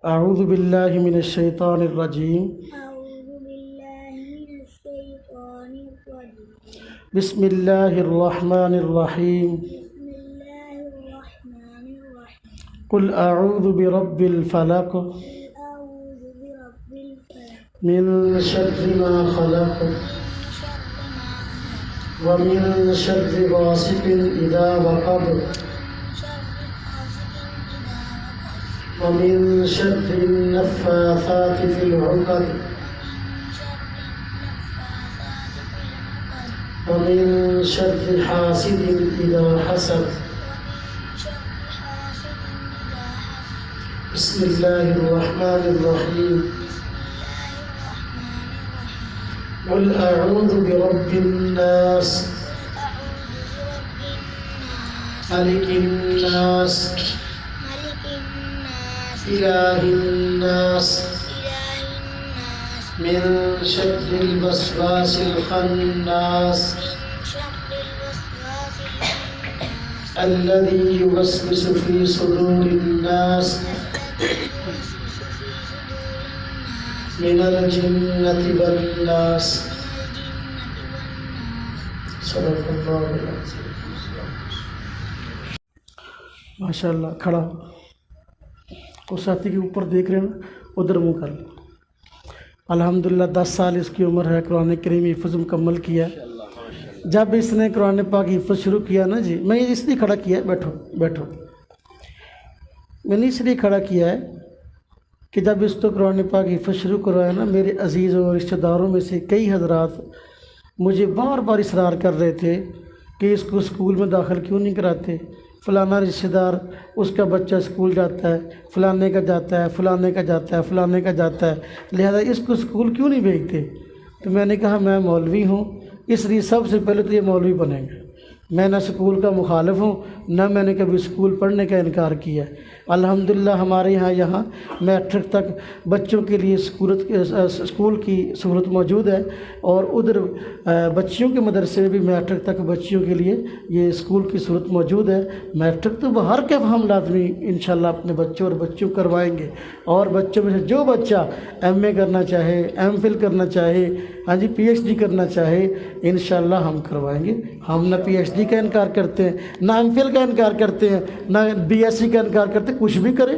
اعوذ باللہ من الشیطان الرجیم بسم اللہ الرحمن الرحیم قل اعوذ برب الفلق من شر ما خلق ومن شر غاسق اذا وقب ومن شر النفاثات في العقد ومن شر حاسد إذا حسد بسم الله الرحمن الرحيم قل أعوذ برب الناس ملك الناس إله الناس من شر الوسواس الخناس الذي يوسوس في صدور الناس من الجنة والناس صدق اللہ العظیم۔ ماشاء اللہ، کھڑا اس ساتھی کے اوپر دیکھ رہے ہیں نا، ادھر منہ کر لو۔ الحمدللہ 10 سال اس کی عمر ہے، قرآن کریم حفظ مکمل کیا ہے۔ جب اس نے قرآن پاک حفظ شروع کیا نا جی، میں اس لیے کھڑا کیا ہے، بیٹھو میں نے اس لیے کھڑا کیا ہے کہ جب اس کو قرآن پاک حفظ شروع کروایا نا، میرے عزیزوں اور رشتہ داروں میں سے کئی حضرات مجھے بار بار اصرار کر رہے تھے کہ اس کو اسکول میں داخل کیوں نہیں کراتے، فلانا رشتہ دار اس کا بچہ اسکول جاتا ہے، فلانے کا جاتا ہے، فلانے کا جاتا ہے، فلانے کا جاتا ہے، لہذا اس کو اسکول کیوں نہیں بھیجتے؟ تو میں نے کہا میں مولوی ہوں، اس لیے سب سے پہلے تو یہ مولوی بنیں گے۔ میں نہ اسکول کا مخالف ہوں، نہ میں نے کبھی اسکول پڑھنے کا انکار کیا ہے۔ الحمدللہ ہمارے یہاں میٹرک تک بچوں کے لیے اسکول کی سہولت موجود ہے، اور ادھر بچیوں کے مدرسے میں بھی میٹرک تک بچیوں کے لیے یہ اسکول کی سہولت موجود ہے۔ میٹرک تو ہر کے ہم لازمی انشاءاللہ اپنے بچوں اور بچوں کروائیں گے، اور بچوں میں سے جو بچہ ایم اے کرنا چاہے، ایم فل کرنا چاہے، ہاں جی پی ایچ ڈی کرنا چاہے، انشاءاللہ ہم کروائیں گے۔ ہم نہ پی ایچ ڈی کا انکار کرتے ہیں، نہ ایم فل کا انکار کرتے ہیں، نہ بی ایس سی کا انکار کرتے ہیں، کچھ بھی کرے۔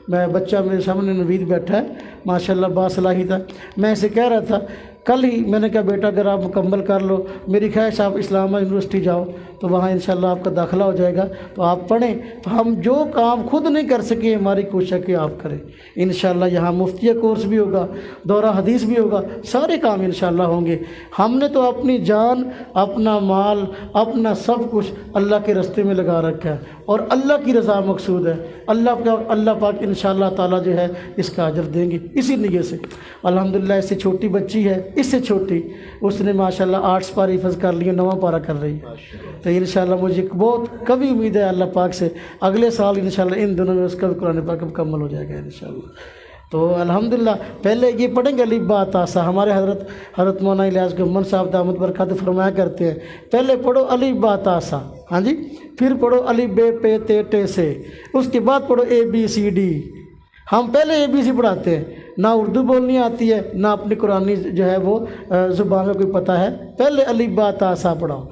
میں بچہ میرے سامنے نوید بیٹھا ہے، ماشاءاللہ باصلاحیت ہے۔ میں اسے کہہ رہا تھا کل ہی، میں نے کہا بیٹا اگر آپ مکمل کر لو، میری خواہش آپ اسلام آباد یونیورسٹی جاؤ تو وہاں انشاءاللہ آپ کا داخلہ ہو جائے گا، تو آپ پڑھیں۔ تو ہم جو کام خود نہیں کر سکے، ہماری کوشش ہے کہ آپ کریں انشاءاللہ۔ یہاں مفتیہ کورس بھی ہوگا، دورہ حدیث بھی ہوگا، سارے کام انشاءاللہ ہوں گے۔ ہم نے تو اپنی جان، اپنا مال، اپنا سب کچھ اللہ کے راستے میں لگا رکھا ہے، اور اللہ کی رضا مقصود ہے۔ اللہ پاک انشاءاللہ تعالیٰ جو ہے اس کا اجر دیں گے اسی نیت سے۔ الحمدللہ اس سے چھوٹی بچی ہے، اس سے چھوٹی، اس نے ماشاءاللہ 8 پارے حفظ کر لیے، 9واں پارہ کر رہی ہے۔ تو انشاءاللہ مجھے بہت کبھی امید ہے اللہ پاک سے، اگلے سال انشاءاللہ ان دنوں میں اس کا بھی قرآن پاک مکمل ہو جائے گا انشاءاللہ۔ تو الحمدللہ پہلے یہ پڑھیں گے الف با تا سا۔ ہمارے حضرت مولانا الیاس گمن صاحب دامت برکات فرمایا کرتے ہیں پہلے پڑھو الف با تا سا، ہاں جی، پھر پڑھو الف بے پے تے ٹے سے، اس کے بعد پڑھو اے بی سی ڈی۔ ہم پہلے اے بی سی پڑھاتے ہیں، نہ اردو بولنی آتی ہے، نہ اپنی قرآنی جو ہے وہ زبان میں کوئی پتہ ہے، پہلے الف با تا سا پڑھاؤ۔